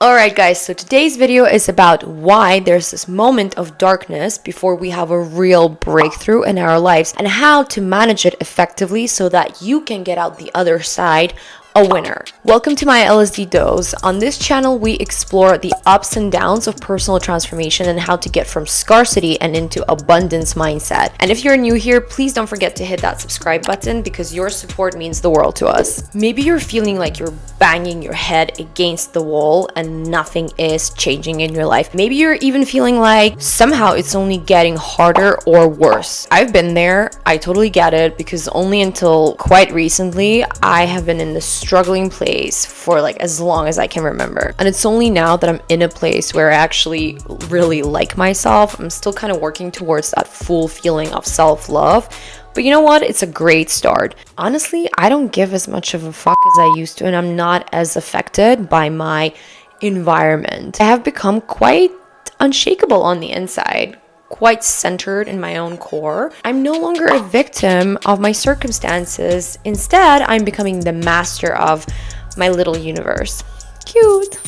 Alright guys, so today's video is about why there's this moment of darkness before we have a real breakthrough in our lives and how to manage it effectively so that you can get out the other side a winner. Welcome to my LSD dose. On this channel, we explore the ups and downs of personal transformation and how to get from scarcity and into abundance mindset. And if you're new here, please don't forget to hit that subscribe button because your support means the world to us. Maybe you're feeling like you're banging your head against the wall and nothing is changing in your life. Maybe you're even feeling like somehow it's only getting harder or worse. I've been there. I totally get it because only until quite recently, I have been in this struggling place for like as long as I can remember. And it's only now that I'm in a place where I actually really like myself. I'm still kind of working towards that full feeling of self-love. But you know what? It's a great start. Honestly, I don't give as much of a fuck as I used to, and I'm not as affected by my environment. I have become quite unshakable on the inside, quite centered in my own core. I'm no longer a victim of my circumstances. Instead, I'm becoming the master of my little universe. Cute.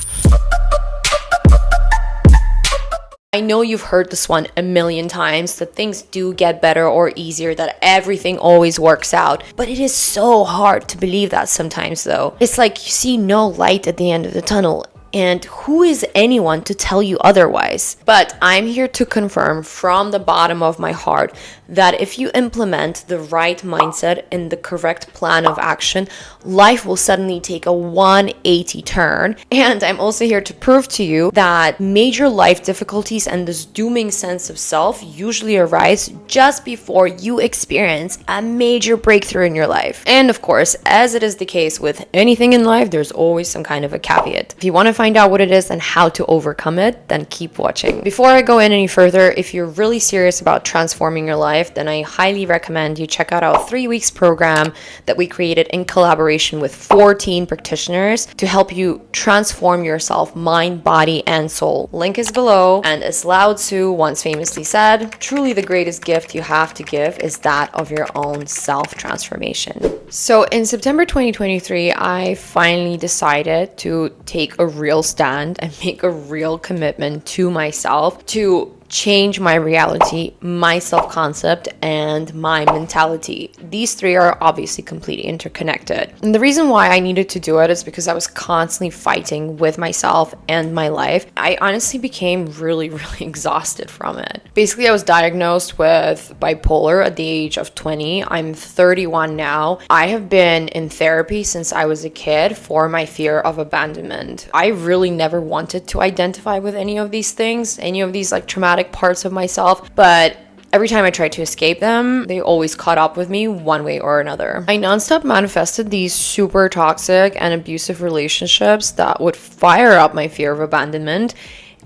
I know you've heard this one a million times, that things do get better or easier, that everything always works out. But it is so hard to believe that sometimes though. It's like you see no light at the end of the tunnel. And who is anyone to tell you otherwise? But I'm here to confirm from the bottom of my heart that if you implement the right mindset and the correct plan of action, life will suddenly take a 180 turn. And I'm also here to prove to you that major life difficulties and this dooming sense of self usually arise just before you experience a major breakthrough in your life. And of course, as it is the case with anything in life, there's always some kind of a caveat. If you want to find out what it is and how to overcome it, then keep watching. Before I go in any further, if you're really serious about transforming your life, then I highly recommend you check out our 3 weeks program that we created in collaboration with 14 practitioners to help you transform yourself, mind, body, and soul. Link is below, and as Lao Tzu once famously said, truly the greatest gift you have to give is that of your own self-transformation. So in September 2023, I finally decided to take a real stand and make a real commitment to myself to change my reality, my self-concept, and my mentality. These three are obviously completely interconnected. And the reason why I needed to do it is because I was constantly fighting with myself and my life. I honestly became really exhausted from it. Basically, I was diagnosed with bipolar at the age of 20. I'm 31 now. I have been in therapy since I was a kid for my fear of abandonment. I really never wanted to identify with any of these things, any of these like traumatic parts of myself, but every time I tried to escape them, they always caught up with me one way or another. I nonstop manifested these super toxic and abusive relationships that would fire up my fear of abandonment,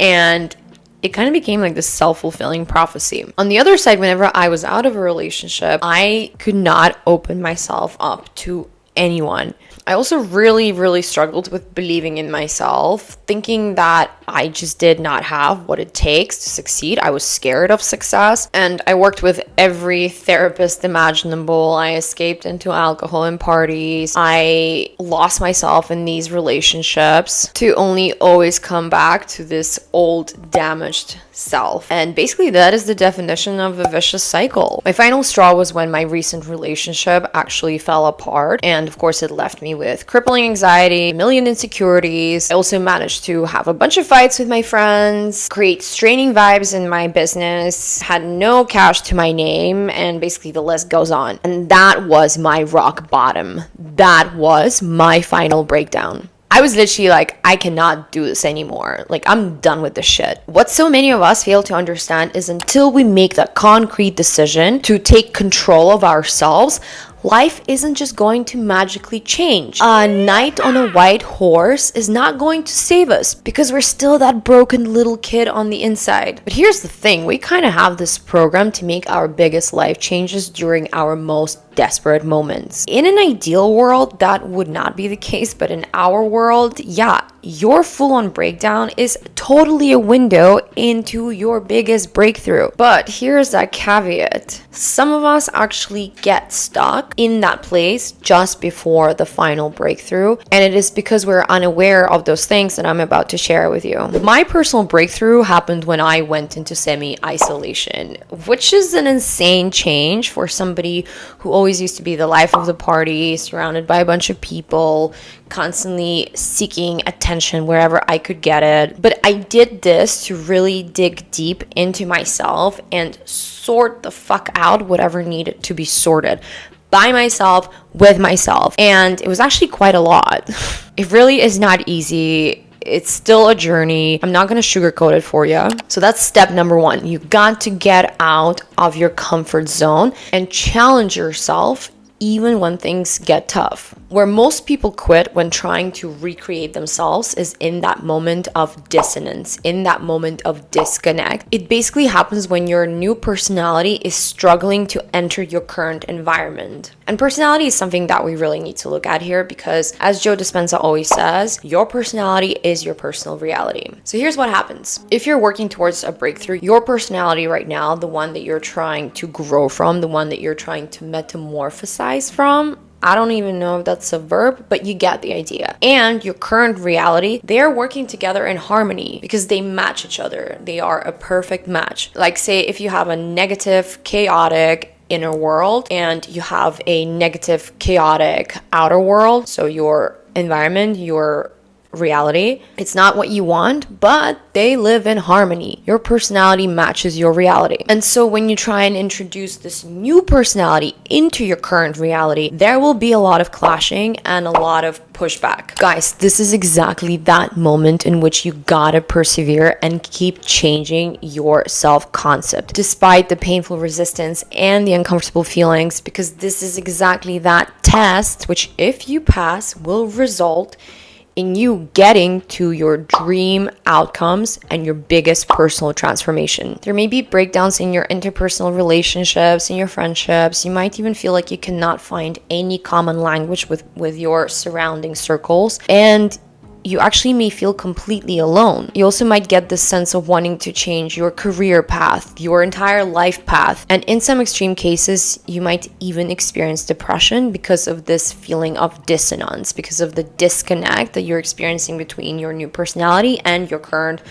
and it kind of became like this self-fulfilling prophecy. On the other side, whenever I was out of a relationship, I could not open myself up to anyone. I also really struggled with believing in myself, thinking that I just did not have what it takes to succeed. I was scared of success, and I worked with every therapist imaginable. I escaped into alcohol and parties. I lost myself in these relationships to only always come back to this old damaged self. And basically that is the definition of a vicious cycle. My final straw was when my recent relationship actually fell apart, and of course it left me with crippling anxiety, a million insecurities. I also managed to have a bunch of fights with my friends, create straining vibes in my business, had no cash to my name, and basically the list goes on. And that was my rock bottom. That was my final breakdown. I was literally like, I cannot do this anymore. Like, I'm done with this shit. What so many of us fail to understand is until we make that concrete decision to take control of ourselves, life isn't just going to magically change. A knight on a white horse is not going to save us because we're still that broken little kid on the inside. But here's the thing, we kind of have this program to make our biggest life changes during our most desperate moments. In an ideal world, that would not be the case, but in our world, yeah, your full-on breakdown is totally a window into your biggest breakthrough. But here's that caveat. Some of us actually get stuck in that place just before the final breakthrough, and it is because we're unaware of those things that I'm about to share with you. My personal breakthrough happened when I went into semi-isolation, which is an insane change for somebody who always used to be the life of the party, surrounded by a bunch of people, constantly seeking attention wherever I could get it. But I did this to really dig deep into myself and sort the fuck out whatever needed to be sorted by myself, with myself. And it was actually quite a lot. It really is not easy. It's still a journey. I'm not going to sugarcoat it for you. So that's step number one. You got to get out of your comfort zone and challenge yourself even when things get tough. Where most people quit when trying to recreate themselves is in that moment of dissonance, in that moment of disconnect. It basically happens when your new personality is struggling to enter your current environment. And personality is something that we really need to look at here because, as Joe Dispenza always says, your personality is your personal reality. So here's what happens. If you're working towards a breakthrough, your personality right now, the one that you're trying to grow from, the one that you're trying to metamorphosize from, I don't even know if that's a verb, but you get the idea. And your current reality, they're working together in harmony because they match each other. They are a perfect match. Like, say, if you have a negative, chaotic inner world and you have a negative, chaotic outer world, so your environment, your reality, it's not what you want, but they live in harmony. Your personality matches your reality. And so when you try and introduce this new personality into your current reality, there will be a lot of clashing and a lot of pushback. Guys, this is exactly that moment in which you gotta persevere and keep changing your self-concept despite the painful resistance and the uncomfortable feelings, because this is exactly that test which, if you pass, will result in you getting to your dream outcomes and your biggest personal transformation. There may be breakdowns in your interpersonal relationships, in your friendships. You might even feel like you cannot find any common language with your surrounding circles, and you actually may feel completely alone. You also might get this sense of wanting to change your career path, your entire life path. And in some extreme cases, you might even experience depression because of this feeling of dissonance, because of the disconnect that you're experiencing between your new personality and your current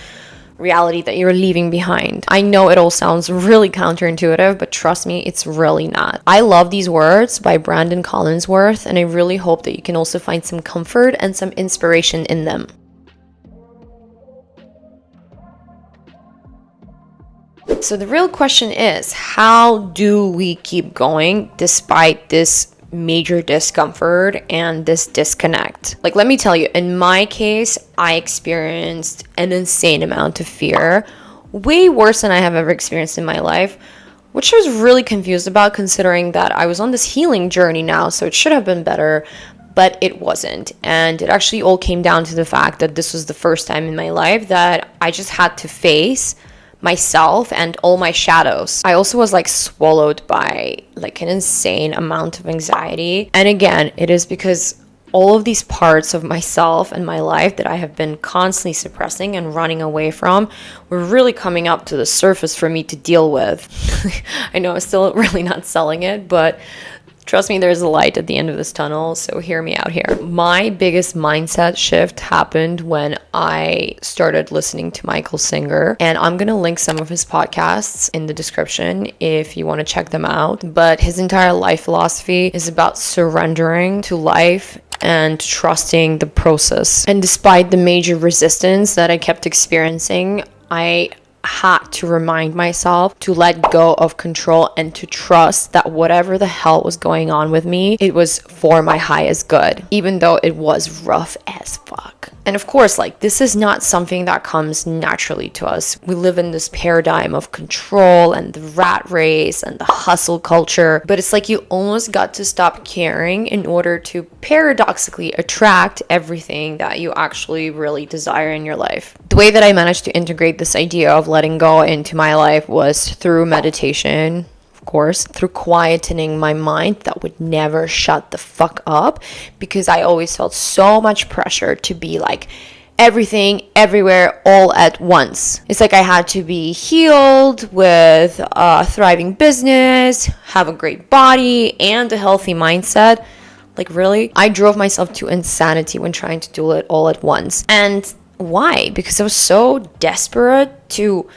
reality that you're leaving behind. I know it all sounds really counterintuitive, but trust me, it's really not. I love these words by Brandon Collinsworth, and I really hope that you can also find some comfort and some inspiration in them. So the real question is, how do we keep going despite this major discomfort and this disconnect? Like, let me tell you, in my case, I experienced an insane amount of fear, way worse than I have ever experienced in my life, which I was really confused about, considering that I was on this healing journey now, so it should have been better, but it wasn't. And it actually all came down to the fact that this was the first time in my life that I just had to face myself and all my shadows. I also was like swallowed by like an insane amount of anxiety. And again, it is because all of these parts of myself and my life that I have been constantly suppressing and running away from were really coming up to the surface for me to deal with. I know I'm still really not selling it, but trust me, there's a light at the end of this tunnel, so hear me out here. My biggest mindset shift happened when I started listening to Michael Singer, and I'm going to link some of his podcasts in the description if you want to check them out. But his entire life philosophy is about surrendering to life and trusting the process. And despite the major resistance that I kept experiencing, I had to remind myself to let go of control and to trust that whatever the hell was going on with me, it was for my highest good, even though it was rough as fuck. And of course, like, this is not something that comes naturally to us. We live in this paradigm of control and the rat race and the hustle culture, but it's like you almost got to stop caring in order to paradoxically attract everything that you actually really desire in your life. The way that I managed to integrate this idea of letting go into my life was through meditation. Of course, through quietening my mind that would never shut the fuck up, because I always felt so much pressure to be like everything, everywhere, all at once. It's like I had to be healed with a thriving business, have a great body, and a healthy mindset. Like, really? I drove myself to insanity when trying to do it all at once. And why? Because I was so desperate to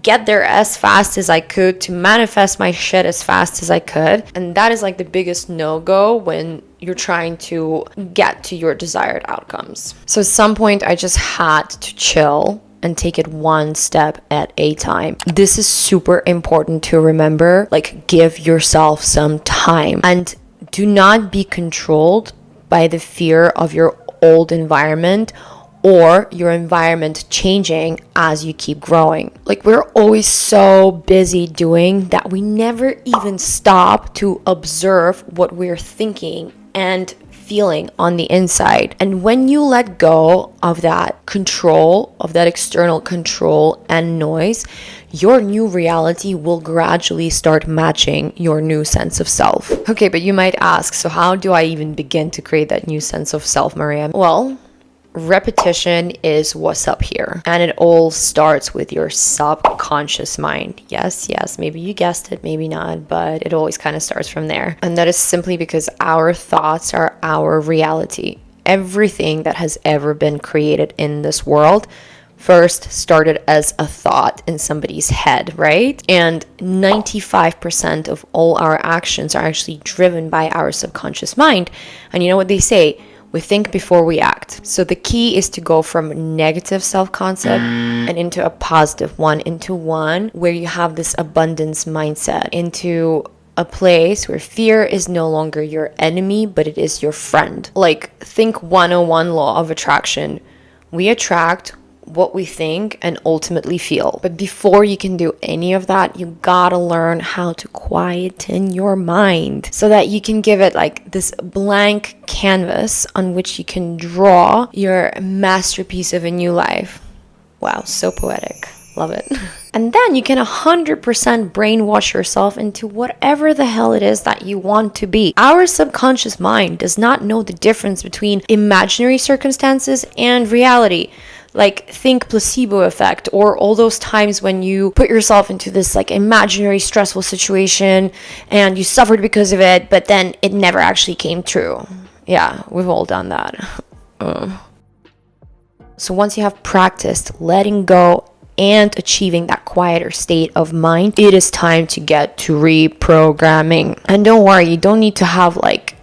get there as fast as I could, to manifest my shit as fast as I could. And that is like the biggest no-go when you're trying to get to your desired outcomes. So at some point I just had to chill and take it one step at a time. This is super important to remember. Like, give yourself some time and do not be controlled by the fear of your old environment or your environment changing as you keep growing. Like, we're always so busy doing that we never even stop to observe what we're thinking and feeling on the inside. And when you let go of that control, of that external control and noise, your new reality will gradually start matching your new sense of self. Okay, but you might ask, so how do I even begin to create that new sense of self, Maria? Well, repetition is what's up here, and it all starts with your subconscious mind. Yes, maybe you guessed it, maybe not, but it always kind of starts from there. And that is simply because our thoughts are our reality. Everything that has ever been created in this world first started as a thought in somebody's head, right? And 95% of all our actions are actually driven by our subconscious mind. And you know what they say? We think before we act. So the key is to go from negative self-concept and into a positive one, into one where you have this abundance mindset, into a place where fear is no longer your enemy, but it is your friend. Like, think 101 law of attraction. We attract what we think and ultimately feel. But before you can do any of that, you gotta learn how to quieten your mind so that you can give it like this blank canvas on which you can draw your masterpiece of a new life. Wow, so poetic. Love it. And then you can 100% brainwash yourself into whatever the hell it is that you want to be. Our subconscious mind does not know the difference between imaginary circumstances and reality. Like, think placebo effect, or all those times when you put yourself into this like imaginary stressful situation and you suffered because of it, but then it never actually came true. Yeah, we've all done that. So once you have practiced letting go and achieving that quieter state of mind, it is time to get to reprogramming. And don't worry, you don't need to have like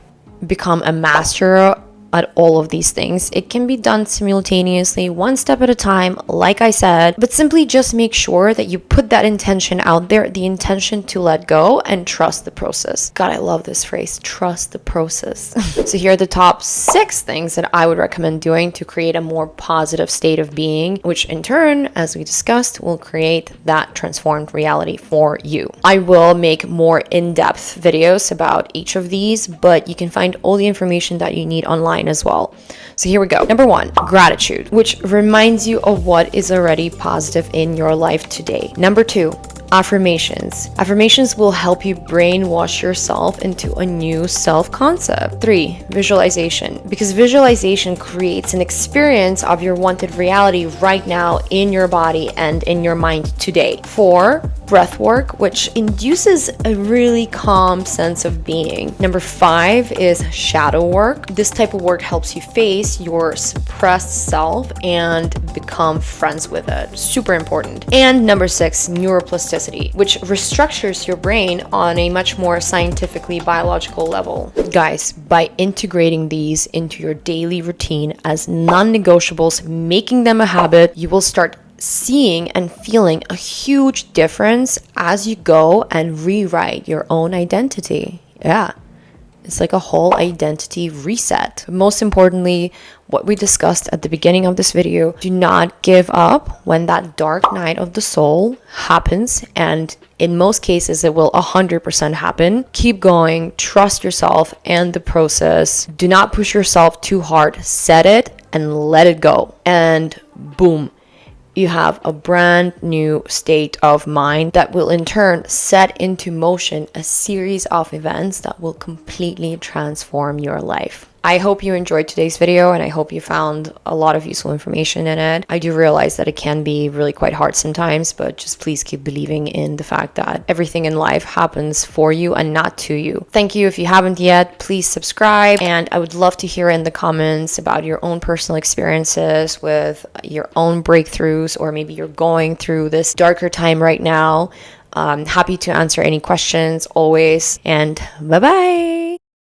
become a master at all of these things. It can be done simultaneously, one step at a time, like I said, but simply just make sure that you put that intention out there, the intention to let go and trust the process. God, I love this phrase, trust the process. So here are the top 6 things that I would recommend doing to create a more positive state of being, which in turn, as we discussed, will create that transformed reality for you. I will make more in-depth videos about each of these, but you can find all the information that you need online as well. So here we go. Number 1, gratitude, which reminds you of what is already positive in your life today. Number 2, affirmations. Affirmations will help you brainwash yourself into a new self-concept. 3, visualization, because visualization creates an experience of your wanted reality right now in your body and in your mind today. 4, breath work, which induces a really calm sense of being. Number 5 is shadow work. This type of work helps you face your suppressed self and become friends with it. Super important. And number 6, neuroplasticity, which restructures your brain on a much more scientifically biological level. Guys, by integrating these into your daily routine as non-negotiables, making them a habit, you will start seeing and feeling a huge difference as you go and rewrite your own identity. Yeah, it's like a whole identity reset. Most importantly, what we discussed at the beginning of this video, do not give up when that dark night of the soul happens, and in most cases it will 100% happen. Keep going, trust yourself and the process. Do not push yourself too hard. Set it and let it go, and boom, you have a brand new state of mind that will in turn set into motion a series of events that will completely transform your life. I hope you enjoyed today's video and I hope you found a lot of useful information in it. I do realize that it can be really quite hard sometimes, but just please keep believing in the fact that everything in life happens for you and not to you. Thank you. If you haven't yet, please subscribe, and I would love to hear in the comments about your own personal experiences with your own breakthroughs, or maybe you're going through this darker time right now. Happy to answer any questions always, and bye-bye.